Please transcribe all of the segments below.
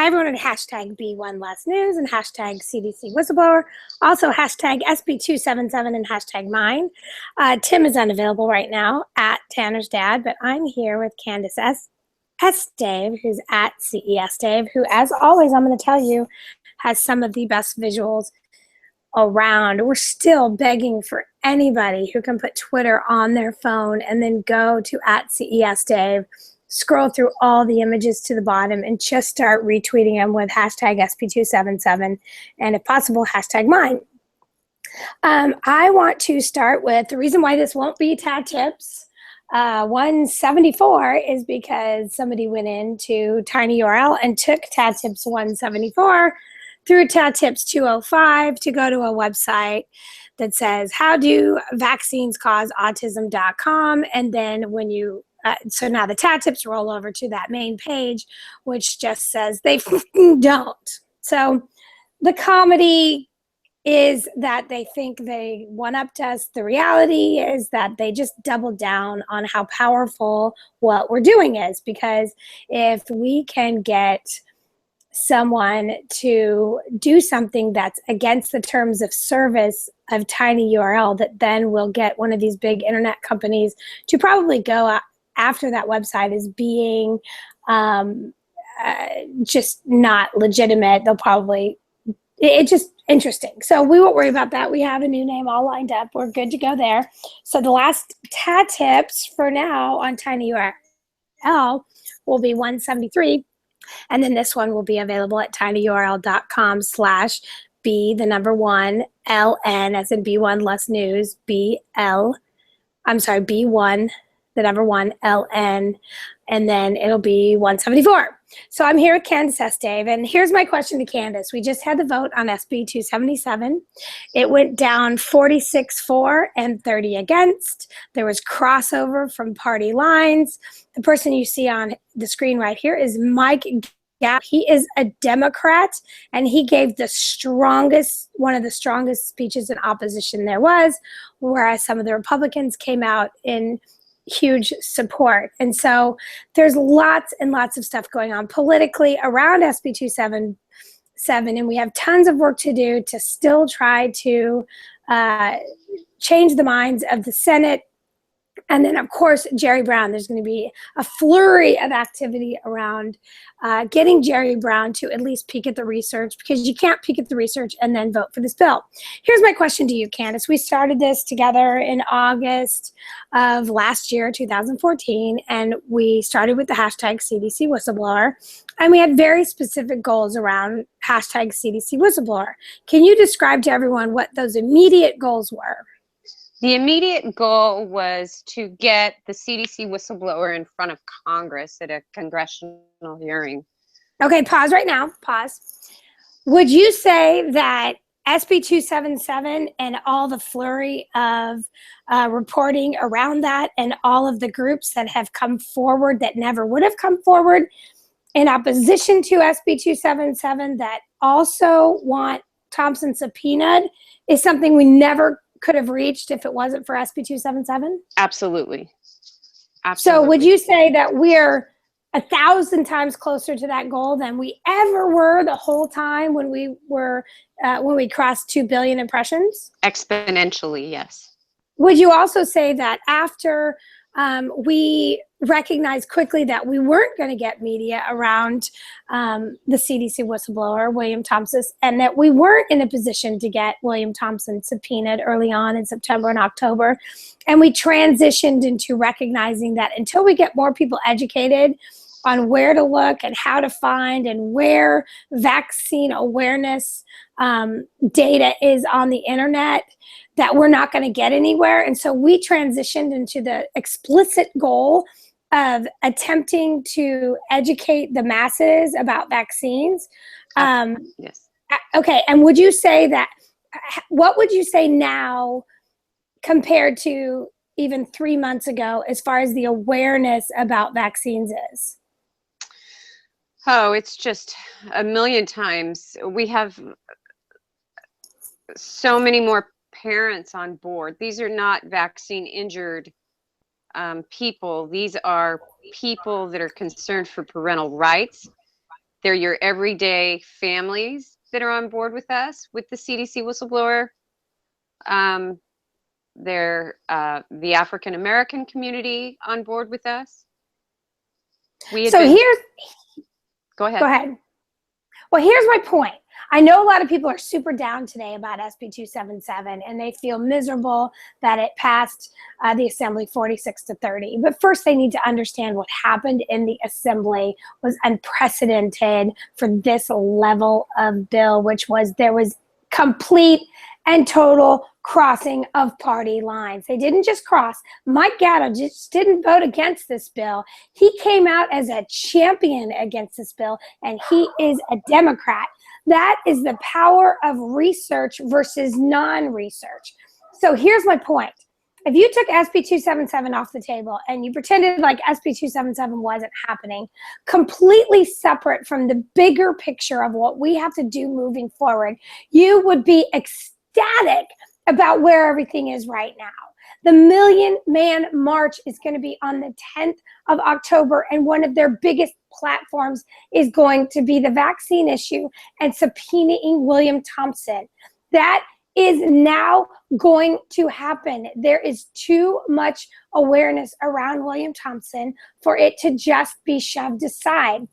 Hi, everyone at hashtag B1 Less News and hashtag CDC Whistleblower. Also hashtag SB277 and hashtag mine. Tim is unavailable right now at Tanner's Dad, but I'm here with Candace S. Dave, who's at CES Dave, who, as always, I'm going to tell you, has some of the best visuals around. We're still begging for anybody who can put Twitter on their phone and then go to at CES Dave, scroll through all the images to the bottom and just start retweeting them with hashtag SP277 and, if possible, hashtag mine. I want to start with the reason why this won't be Tad Tips 174 is because somebody went into tinyurl and took Tad Tips 174 through Tad Tips 205 to go to a website that says how do vaccines cause autism.com, and then when you so now the Tad Tips roll over to that main page, which just says they don't. So the comedy is that they think they one-upped us. The reality is that they just doubled down on how powerful what we're doing is, because if we can get someone to do something that's against the terms of service of tinyurl, that then will get one of these big internet companies to probably go after that website as being just not legitimate. They'll probably, it's just interesting. So we won't worry about that. We have a new name all lined up. We're good to go there. So the last Tad Tips for now on tinyurl will be 173. And then this one will be available at tinyurl.com/B, the number 1, LN, as in B1 Less News, B1, the number 1, LN, and then it'll be 174. So I'm here with Candace S. Dave, and here's my question to Candace. We just had the vote on SB 277. It went down 46 for and 30 against. There was crossover from party lines. The person you see on the screen right here is Mike Gap. He is a Democrat, and he gave one of the strongest speeches in opposition there was, whereas some of the Republicans came out in huge support. And so there's lots and lots of stuff going on politically around SB 277, and we have tons of work to do to still try to change the minds of the Senate. And then, of course, Jerry Brown. There's going to be a flurry of activity around getting Jerry Brown to at least peek at the research, because you can't peek at the research and then vote for this bill. Here's my question to you, Candace. We started this together in August of last year, 2014, and we started with the hashtag CDC Whistleblower, and we had very specific goals around hashtag CDC Whistleblower. Can you describe to everyone what those immediate goals were? The immediate goal was to get the CDC whistleblower in front of Congress at a congressional hearing. Okay, pause right now. Pause. Would you say that SB 277 and all the flurry of reporting around that, and all of the groups that have come forward that never would have come forward in opposition to SB 277 that also want Thompson subpoenaed, is something we never could have reached if it wasn't for SB 277? Absolutely. So would you say that we're 1,000 times closer to that goal than we ever were the whole time when we crossed 2 billion impressions? Exponentially, yes. Would you also say that after we recognized quickly that we weren't going to get media around the CDC whistleblower, William Thompson, and that we weren't in a position to get William Thompson subpoenaed early on in September and October, and we transitioned into recognizing that until we get more people educated on where to look and how to find and where vaccine awareness data is on the internet, that we're not going to get anywhere. And so we transitioned into the explicit goal of attempting to educate the masses about vaccines. Yes. Okay, and would you say that, what would you say now compared to even 3 months ago as far as the awareness about vaccines is? Oh, it's just a million times. We have so many more parents on board. These are not vaccine injured people. These are people that are concerned for parental rights. They're your everyday families that are on board with us, with the CDC whistleblower. They're the African American community on board with us. Go ahead. Go ahead. Well, here's my point. I know a lot of people are super down today about SB 277, and they feel miserable that it passed the Assembly 46-30. But first, they need to understand what happened in the Assembly was unprecedented for this level of bill, which was there was complete and total crossing of party lines. They didn't just cross. Mike Gatto just didn't vote against this bill. He came out as a champion against this bill, and he is a Democrat. That is the power of research versus non-research. So here's my point. If you took SB 277 off the table and you pretended like SB 277 wasn't happening, completely separate from the bigger picture of what we have to do moving forward, you would be ecstatic about where everything is right now. The Million Man March is going to be on the 10th of October, and one of their biggest platforms is going to be the vaccine issue and subpoenaing William Thompson. That is now going to happen. There is too much awareness around William Thompson for it to just be shoved aside.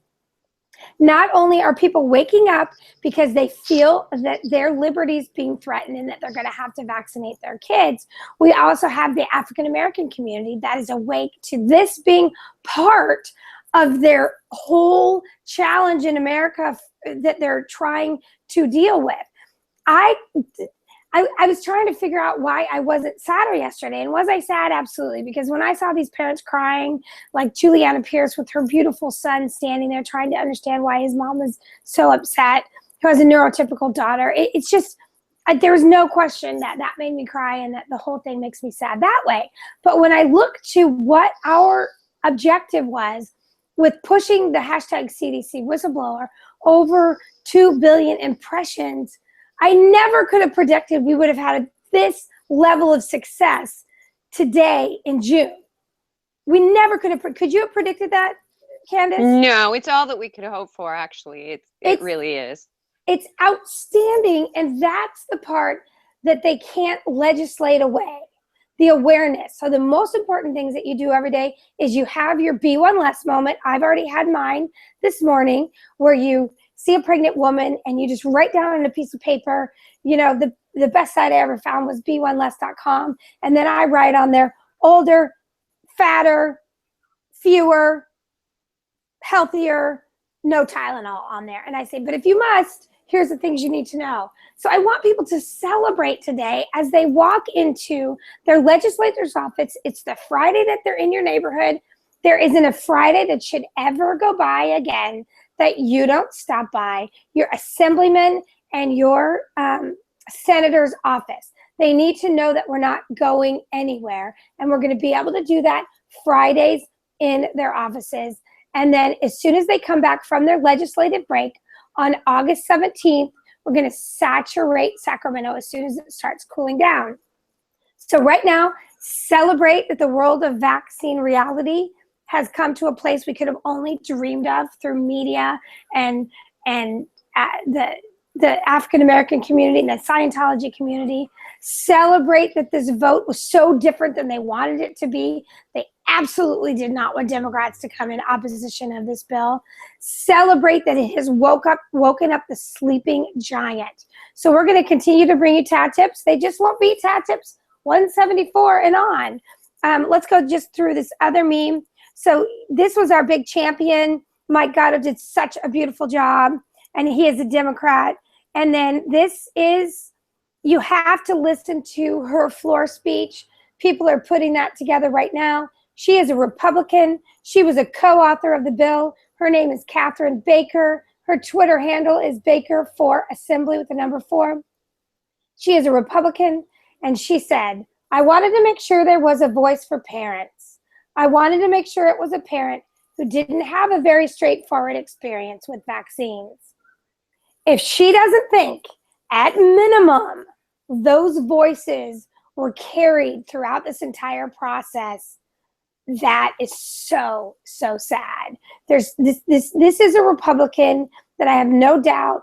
Not only are people waking up because they feel that their liberty is being threatened and that they're going to have to vaccinate their kids, we also have the African American community that is awake to this being part of their whole challenge in America that they're trying to deal with. I was trying to figure out why I wasn't sadder yesterday. And was I sad? Absolutely. Because when I saw these parents crying, like Juliana Pierce with her beautiful son standing there trying to understand why his mom was so upset, who has a neurotypical daughter, it's just, there was no question that that made me cry and that the whole thing makes me sad that way. But when I look to what our objective was with pushing the hashtag CDC whistleblower over 2 billion impressions, I never could have predicted we would have had this level of success today in June. We never could have. Could you have predicted that, Candace? No, it's all that we could hope for, actually. It really is. It's outstanding, and that's the part that they can't legislate away, the awareness. So the most important things that you do every day is you have your Be One Less moment. I've already had mine this morning, where you see a pregnant woman and you just write down on a piece of paper, you know, the best site I ever found was beoneless.com. And then I write on there, older, fatter, fewer, healthier, no Tylenol on there. And I say, but if you must, here's the things you need to know. So I want people to celebrate today as they walk into their legislator's office. It's the Friday that they're in your neighborhood. There isn't a Friday that should ever go by again that you don't stop by your assemblyman and your senator's office. They need to know that we're not going anywhere, and we're going to be able to do that Fridays in their offices. And then as soon as they come back from their legislative break on August 17th, we're going to saturate Sacramento as soon as it starts cooling down. So right now, celebrate that the world of vaccine reality has come to a place we could have only dreamed of through media and the African American community and the Scientology community. Celebrate that this vote was so different than they wanted it to be. They absolutely did not want Democrats to come in opposition of this bill. Celebrate that it has woken up the sleeping giant. So we're going to continue to bring you Tad Tips. They just won't be Tad Tips 174 and on. Let's go just through this other meme. So this was our big champion. Mike Gatto did such a beautiful job, and he is a Democrat. And then this is, you have to listen to her floor speech. People are putting that together right now. She is a Republican. She was a co-author of the bill. Her name is Catherine Baker. Her Twitter handle is Baker for Assembly with the number 4. She is a Republican, and she said, I wanted to make sure there was a voice for parents. I wanted to make sure it was a parent who didn't have a very straightforward experience with vaccines. If she doesn't think, at minimum, those voices were carried throughout this entire process, that is so, so sad. There's this is a Republican that I have no doubt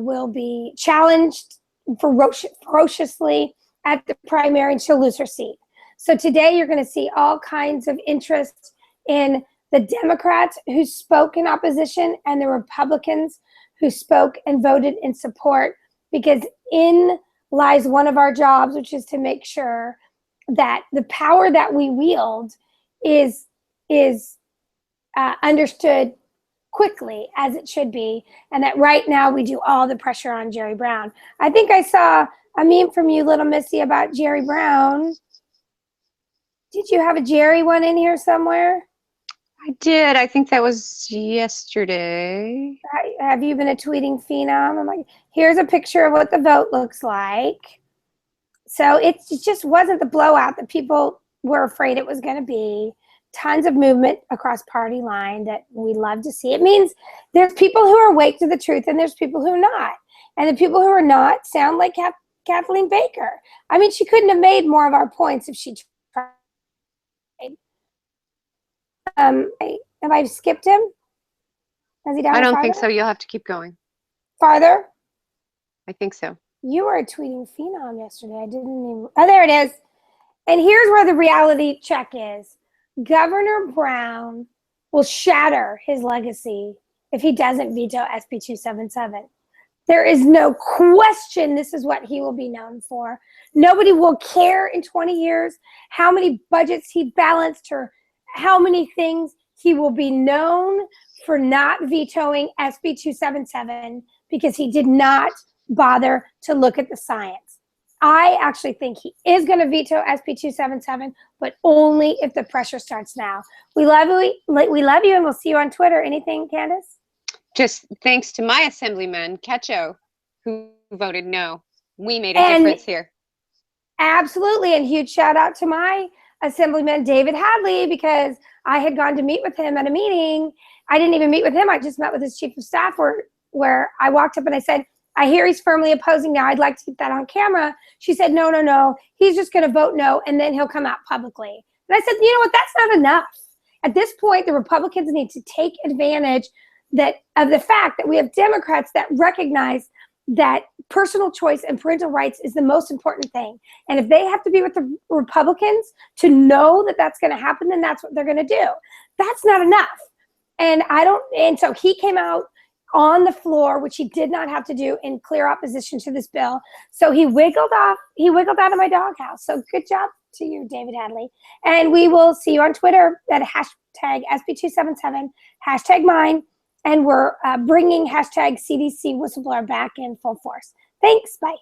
will be challenged ferociously at the primary, and she'll lose her seat. So today you're going to see all kinds of interest in the Democrats who spoke in opposition and the Republicans who spoke and voted in support, because in lies one of our jobs, which is to make sure that the power that we wield is understood quickly, as it should be, and that right now we do all the pressure on Jerry Brown. I think I saw a meme from you, Little Missy, about Jerry Brown. Did you have a Jerry one in here somewhere? I did. I think that was yesterday. Have you been a tweeting phenom? I'm like, here's a picture of what the vote looks like. So it just wasn't the blowout that people were afraid it was going to be. Tons of movement across party line that we love to see. It means there's people who are awake to the truth and there's people who are not. And the people who are not sound like Kathleen Baker. I mean, she couldn't have made more of our points if she tried. Have I skipped him? Is he down? I don't farther? think so. You'll have to keep going. Farther? I think so. You were a tweeting phenom yesterday. I didn't even. Oh, there it is. And here's where the reality check is. Governor Brown will shatter his legacy if he doesn't veto SB 277. There is no question this is what he will be known for. Nobody will care in 20 years how many budgets he balanced or how many things. He will be known for not vetoing SB 277 because he did not bother to look at the science. I actually think he is going to veto SB 277, but only if the pressure starts now. We love you, and we'll see you on Twitter. Anything, Candace? Just thanks to my assemblyman, Ketcho, who voted no. We made a difference here. Absolutely, and huge shout out to my Assemblyman David Hadley, because I had gone to meet with him at a meeting. I didn't even meet with him. I just met with his chief of staff where I walked up and I said, I hear he's firmly opposing now. I'd like to get that on camera. She said, no. He's just going to vote no, and then he'll come out publicly. And I said, you know what? That's not enough. At this point, the Republicans need to take advantage of the fact that we have Democrats that recognize that personal choice and parental rights is the most important thing. And if they have to be with the Republicans to know that that's going to happen, then that's what they're going to do. That's not enough. And so he came out on the floor, which he did not have to do, in clear opposition to this bill. So he wiggled out of my doghouse. So good job to you, David Hadley. And we will see you on Twitter at hashtag SB277, hashtag mine. And we're bringing hashtag CDC whistleblower back in full force. Thanks. Bye.